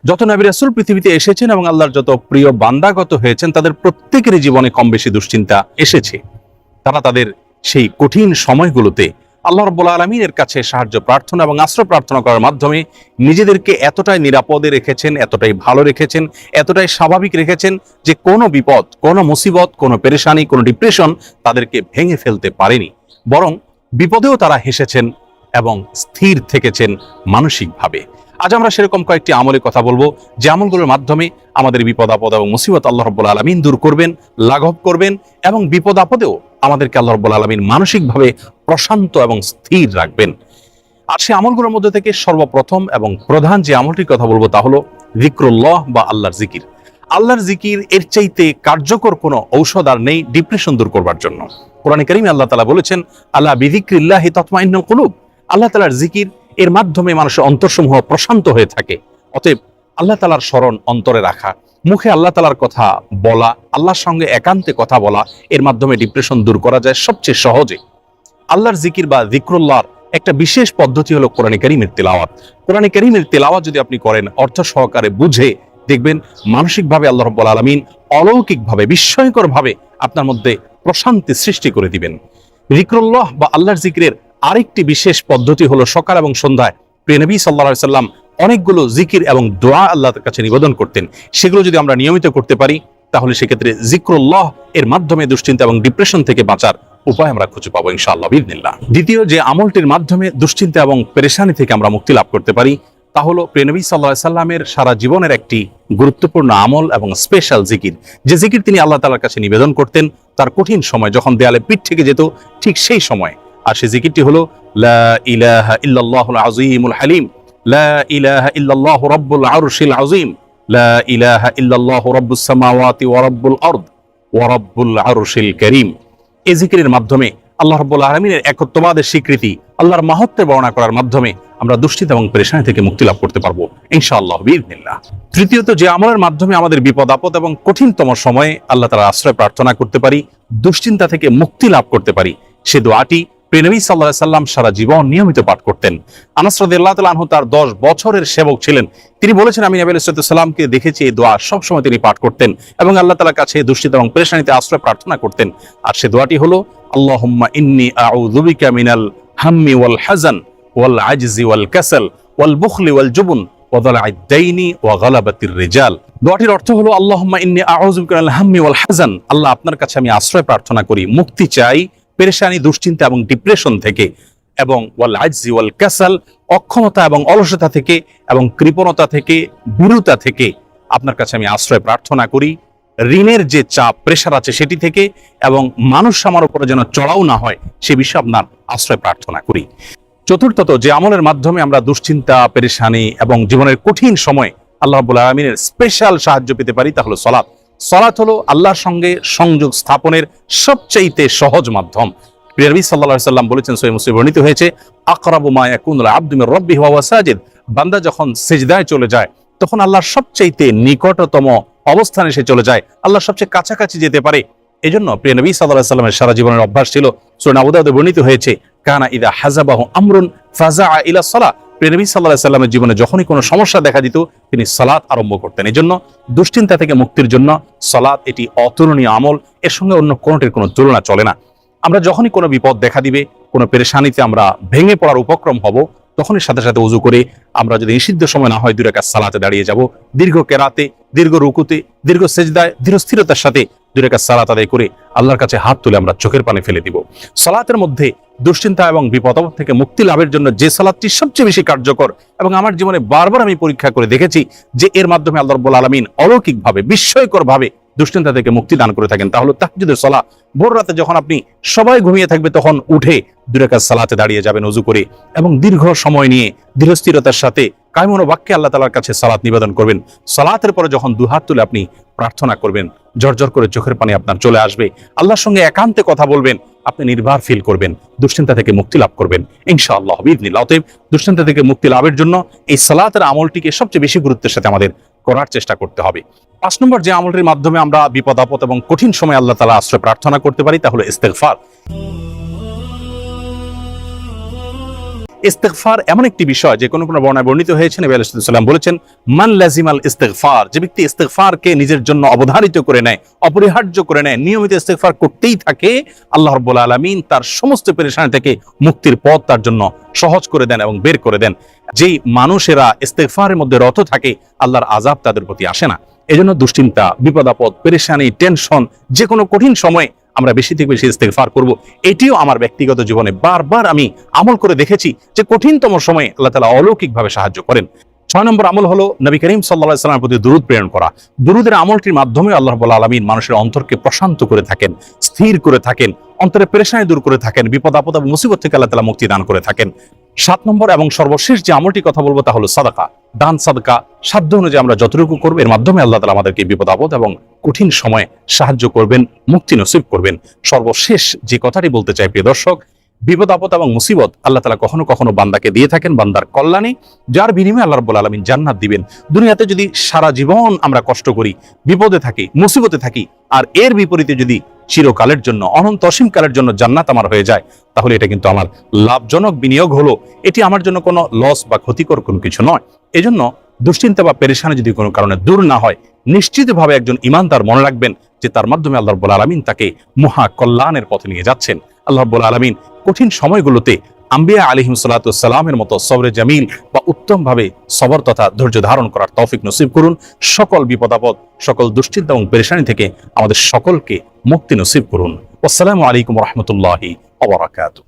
যত নবী রাসূল পৃথিবীতে এসেছেন এবং আল্লাহর যত প্রিয় বান্দাগত হয়েছেন, তাদের প্রত্যেকেরই জীবনে কম বেশি দুশ্চিন্তা এসেছে। তারা তাদের সেই কঠিন সময়গুলোতে আল্লাহ রাব্বুল আলামিনের কাছে সাহায্য প্রার্থনা এবং আশ্রয় প্রার্থনা করার মাধ্যমে নিজেদেরকে এতটাই নিরাপদে রেখেছেন, এতটাই ভালো রেখেছেন, এতটাই স্বাভাবিক রেখেছেন যে কোনো বিপদ, কোনো মুসিবত, কোনো পেরেশানি, কোনো ডিপ্রেশন তাদেরকে ভেঙে ফেলতে পারেনি। বরং বিপদেও তারা হেসেছেন এবং স্থির থেকেছেন মানসিকভাবে। আজ আমরা সেরকম কয়েকটি আমলের কথা বলবো, যে আমলগুলোর মাধ্যমে আমাদের বিপদ আপদ এবং মুসিবত আল্লাহ রাব্বুল আলামিন দূর করবেন, লাঘব করবেন এবং বিপদ আপদেও আমাদেরকে আল্লাহ রাব্বুল আলামিন মানসিকভাবে প্রশান্ত এবং স্থির রাখবেন। আর সেই আমলগুলোর মধ্যে থেকে সর্বপ্রথম এবং প্রধান যে আমলটির কথা বলবো তা হলো যিকরুল্লাহ বা আল্লাহর জিকির। আল্লাহর জিকির এর চাইতে কার্যকর কোনো ঔষধ আর নেই ডিপ্রেশন দূর করবার জন্য। কোরআনে কারীমে আল্লাহ তাআলা বলেছেন, আলা বিযিকরিল্লাহি তাতমাইন্নুল কুলুব। আল্লাহ তাআলার জিকির, এর মাধ্যমে মানুষের অন্তরসমূহ প্রশান্ত হয়ে থাকে। অতএব আল্লাহ তাআলার স্মরণ অন্তরে রাখা, মুখে আল্লাহ তাআলার কথা বলা, আল্লাহর সঙ্গে একান্তে কথা বলা, এর মাধ্যমে ডিপ্রেশন দূর করা যায় সবচেয়ে সহজে। আল্লাহর জিকির বা যিকরুল্লাহর একটা বিশেষ পদ্ধতি হলো কোরআনে কারীমের তিলাওয়াত। কোরআনে কারীমের তিলাওয়াত যদি আপনি করেন অর্থ সহকারে বুঝে, দেখবেন মানসিকভাবে আল্লাহ রাব্বুল আলামিন অলৌকিকভাবে, বিস্ময়করভাবে আপনার মধ্যে প্রশান্তি সৃষ্টি করে দিবেন। যিকরুল্লাহ বা আল্লাহর জিকিরের আরেকটি বিশেষ পদ্ধতি হলো সকাল এবং সন্ধ্যায় প্রিয় নবী সাল্লাল্লাহু আলাইহি সাল্লাম অনেকগুলো জিকির এবং দোয়া আল্লাহর কাছে নিবেদন করতেন। সেগুলো যদি আমরা নিয়মিত করতে পারি, তাহলে সেক্ষেত্রে যিকরুল্লাহ এর মাধ্যমে দুশ্চিন্তা এবং ডিপ্রেশন থেকে বাঁচার উপায় আমরা খুঁজে পাবো ইনশাআল্লাহ বিইذনিল্লাহ। দ্বিতীয় যে আমলটির মাধ্যমে দুশ্চিন্তা এবং পেরেশানি থেকে আমরা মুক্তি লাভ করতে পারি, তা হলো প্রিয় নবী সাল্লাল্লাহু আলাইহি সাল্লামের সারা জীবনের একটি গুরুত্বপূর্ণ আমল এবং স্পেশাল জিকির, যে জিকির তিনি আল্লাহ তাআলার কাছে নিবেদন করতেন তার কঠিন সময়, যখন দেয়ালে পিঠ থেকে যেত ঠিক সেই সময়। আর সেই জিকিরটি হলো লা ইলাহা ইল্লাল্লাহুল আযীমুল হালিম, লা ইলাহা ইল্লাল্লাহু রাব্বুল আরশিল আযীম, লা ইলাহা ইল্লাল্লাহু রাব্বুস সামাওয়াতি ওয়া রাব্বুল আরদ ওয়া রাব্বুল আরশিল কারীম। এই জিকিরের মাধ্যমে আল্লাহ রাব্বুল আলামিনের একত্ববাদের স্বীকৃতি, আল্লাহর মাহাত্ম্য বর্ণনা করার মাধ্যমে আমরা দুশ্চিন্তা এবং পেরেশানি থেকে মুক্তি লাভ করতে পারবো ইনশাআল্লাহ বিইذনিল্লাহ। তৃতীয়ত যে আমলের মাধ্যমে আমাদের বিপদ আপদ এবং কঠিনতম সময়ে আল্লাহ তাআলার আশ্রয় প্রার্থনা করতে পারি, দুশ্চিন্তা থেকে মুক্তি লাভ করতে পারি, সে দোয়াটি প্রিয় নবী সাল্লাল্লাহু আলাইহি সাল্লাম সারা জীবন নিয়মিত পাঠ করতেন। আনাস রাদিয়াল্লাহু তাআলা আনহু তার 10 বছরের সেবক ছিলেন। তিনি বলেছেন, আমি নবী আলাইহিস সালামকে দেখেছি এই দোয়া সবসময় তিনি পাঠ করতেন এবং আল্লাহ তাআলার কাছে দুশ্চিন্তা এবং পেরেশানিতে আশ্রয় প্রার্থনা করতেন। আর সে দোয়াটি হলো আল্লাহুম্মা ইন্নী আউযু বিকা মিনাল হাম্মি ওয়াল হাযান ওয়াল আজজি ওয়াল কাসাল ওয়াল বুখলি ওয়াল জুবন ওয়া দালা'আদ দাইনি ওয়া গালাবাতির রিজাল। দোয়াটির অর্থ হলো আল্লাহুম্মা ইন্নী আউযু বিকা মিনাল হাম্মি ওয়াল হাযান, আল্লাহ আপনার কাছে আমি আশ্রয় প্রার্থনা করি, মুক্তি চাই পেরেশানি, দুশ্চিন্তা এবং ডিপ্রেশন থেকে, এবং ওয়াল আজজি ওয়াল কাসাল, অক্ষমতা এবং অলসতা থেকে এবং কৃপণতা থেকে, বিরুতা থেকে আপনার কাছে আমি আশ্রয় প্রার্থনা করি। ঋণের যে চাপ, প্রেশার আছে সেটি থেকে, এবং মানুষ আমার উপরে যেন চড়াও না হয় সে বিষয়ে আপনার আশ্রয় প্রার্থনা করি। চতুর্থত যে আমলের মাধ্যমে আমরা দুশ্চিন্তা, পেরেশানি এবং জীবনের কঠিন সময় আল্লাহ রাব্বুল আলামিনের স্পেশাল সাহায্য পেতে পারি, তা হলো সালাত। সালাত হলো আল্লাহর সঙ্গে সংযোগ স্থাপনের সবচাইতে সহজ মাধ্যম। প্রিয় নবী সাল্লাল্লাহু আলাইহি সাল্লাম বলেছেন, সহিহ মুসলিমে বর্ণিত হয়েছে, আকরাবু মা ইয়াকুনুল আবদু মির রাব্বিহি ওয়া হুয়া সাজিদ, বান্দা যখন সিজদায় চলে যায় তখন আল্লাহর সবচাইতে নিকটতম অবস্থানে সে চলে যায়, আল্লাহর সবচেয়ে কাছাকাছি যেতে পারে। এজন্য প্রিয় নবী সাল্লাল্লাহু আলাইহি সাল্লামের সারা জীবনের অভ্যাস ছিল, সূরা আবু দাউদে বর্ণিত হয়েছে, কানা ইযা হাযাবাহু আমরুন ফাযাআ ইলা সালাহ। প্রিয় নবী সাল্লাল্লাহু আলাইহি সাল্লামের জীবনে যখনই কোনো সমস্যা দেখা দিত তিনি সালাত আরম্ভ করতেন। এজন্য দুশ্চিন্তা থেকে মুক্তির জন্য সালাত এটি অতুলনীয় আমল, এর সঙ্গে অন্য কোনোটির কোনো তুলনা চলে না। আমরা যখনই কোনো বিপদ দেখা দিবে, কোনো পেরেশানিতে আমরা ভেঙে পড়ার উপক্রম হব, তখনই সাথে সাথে ওযু করে আমরা যদি নিষিদ্ধ সময় না হয় 2 রাকাত সালাতে দাঁড়িয়ে যাব, দীর্ঘ কেরাতে, দীর্ঘ রুকুতে, দীর্ঘ সেজদায় ধীর স্থিরতার সাথে 2 রাকাত সালাত আদায় করে আল্লাহর কাছে হাত তুলে আমরা চোখের পানি ফেলে দিব। সালাতের মধ্যে দুশ্চিন্তা এবং বিপদ আপদ থেকে মুক্তি লাভের জন্য যে সালাতটি সবচেয়ে বেশি কার্যকর এবং আমার জীবনে বারবার আমি পরীক্ষা করে দেখেছি যে এর মাধ্যমে আল্লাহ রাব্বুল আলামিন অলৌকিকভাবে, বিস্ময়করভাবে দুশ্চিন্তা থেকে মুক্তি দান করে থাকেন, তা হলো তাহাজ্জুদের সালাত। ভোর রাতে যখন আপনি সবাই ঘুমিয়ে থাকবে তখন উঠে 2 রাকাত সালাতে দাঁড়িয়ে যাবেন ওযু করে, এবং দীর্ঘ সময় নিয়ে ধীরস্থিরতার সাথে কায়মন বাক্যে আল্লাহ তাআলার কাছে সালাত নিবেদন করবেন। সালাতের পরে যখন দুহাত তুলে আপনি প্রার্থনা করবেন, ঝরঝর করে চোখের পানি আপনার চলে আসবে, আল্লাহর সঙ্গে একান্তে কথা বলবেন, আপনি নির্ভর ফিল করবেন, দুশ্চিন্তা থেকে মুক্তি লাভ করবেন ইনশাআল্লাহ বিইذনিল্লাহ। অতএব দুশ্চিন্তা থেকে মুক্তি লাভের জন্য এই সালাতের আমলটিকে সবচেয়ে বেশি গুরুত্বের সাথে আমাদের করার চেষ্টা করতে হবে। 5 নম্বর যে আমলটির মাধ্যমে আমরা বিপদ আপদ এবং কঠিন সময় আল্লাহ তাআলা আশ্রয় প্রার্থনা করতে পারি তা হলো ইস্তেগফার। ইস্তেগফার এমন একটি বিষয় যে কোনো বর্ণনায় বর্ণিত হয়েছে, নবী আলাইহিস সালাম বলেছেন, মান লাজিমাল ইস্তেগফার, যে ব্যক্তি ইস্তেগফারকে নিজের জন্য অবধারিত করে নেয়, অপরিহার্য করে নেয়, নিয়মিত ইস্তেগফার করতেই থাকে, আল্লাহ রাব্বুল আলামিন তার সমস্ত পেরেশানি থেকে মুক্তির পথ তার জন্য সহজ করে দেন এবং বের করে দেন। যেই মানুষেরা ইস্তেগফারের মধ্যে রত থাকে, আল্লাহর আযাব তাদের প্রতি আসে না। এজন্য দুশ্চিন্তা, বিপদ আপদ, পেরেশানি, টেনশন, যে কোনো কঠিন সময়ে আমরা বেশি থেকে বেশি ইস্তেগফার করব। এটিও আমার ব্যক্তিগত জীবনে বারবার আমি আমল করে দেখেছি যে কঠিনতম সময়ে আল্লাহ তাআলা অলৌকিকভাবে সাহায্য করেন। 6 নম্বর আমল হলো নবী করিম সাল্লাল্লাহু আলাইহি ওয়াসাল্লামের প্রতি দুরূদ প্রেরণ করা। দুরূদের আমলটির মাধ্যমে আল্লাহ রাব্বুল আলামিন মানুষের অন্তরকে প্রশান্ত করে থাকেন, স্থির করে থাকেন, অন্তরে পেরেশানি দূর করে থাকেন, বিপদ আপদ এবং মুসিবত থেকে আল্লাহ তাআলা মুক্তি দান করে থাকেন। 7 নম্বর এবং সর্বশেষ যে আমলটির কথা বলবো তা হলো সাদাকা, দান সাদকা। সাধ্য অনুযায়ী আমরা যতটুকু করব, এর মাধ্যমে আল্লাহ তাআলা আমাদেরকে বিপদ আপদ এবং কঠিন সময়ে সাহায্য করবেন, মুক্তি নসিব করবেন। সর্বশেষ যে কথাটি বলতে চাই প্রিয় দর্শক, বিপদ আপদ এবং মুসিবত আল্লাহ তাআলা কখনো কখনো বান্দাকে দিয়ে থাকেন বান্দার কল্যাণে, যার বিনিময়ে আল্লাহ রাব্বুল আলামিন জান্নাত দিবেন। দুনিয়াতে যদি সারা জীবন আমরা কষ্ট করি, বিপদে থাকি, মুসিবতে থাকি, আর এর বিপরীতে যদি চিরকালের জন্য, অনন্ত অসীমকালের জন্য জান্নাত আমার হয়ে যায়, তাহলে এটা কিন্তু আমার লাভজনক বিনিয়োগ হলো। এটি আমার জন্য কোনো লস বা ক্ষতিকর কোনো কিছু নয়। এজন্য দুশ্চিন্তা বা পেরেশানি যদি কোনো কারণে দূর না হয়, নিশ্চিতভাবে একজন ঈমানদার মনে রাখবেন যে তার মাধ্যমে আল্লাহ রাব্বুল আলামিন তাকে মহা কল্যাণের পথে নিয়ে যাচ্ছেন। আল্লাহ রাব্বুল আলামিন কঠিন সময়গুলোতে আম্বিয়া আলাইহিস সালাতু ওয়াস সালামের মতো সবরে জামিল বা উত্তমভাবে সবর তথা ধৈর্য ধারণ করার তৌফিক নসিব করুন। সকল বিপদ আপদ, সকল দুশ্চিন্তা এবং পেরেশানি থেকে আমাদের সকলকে মুক্তি নসিব করুন। আসসালামু আলাইকুম ওয়া রাহমাতুল্লাহি ওয়া বারাকাতুহু।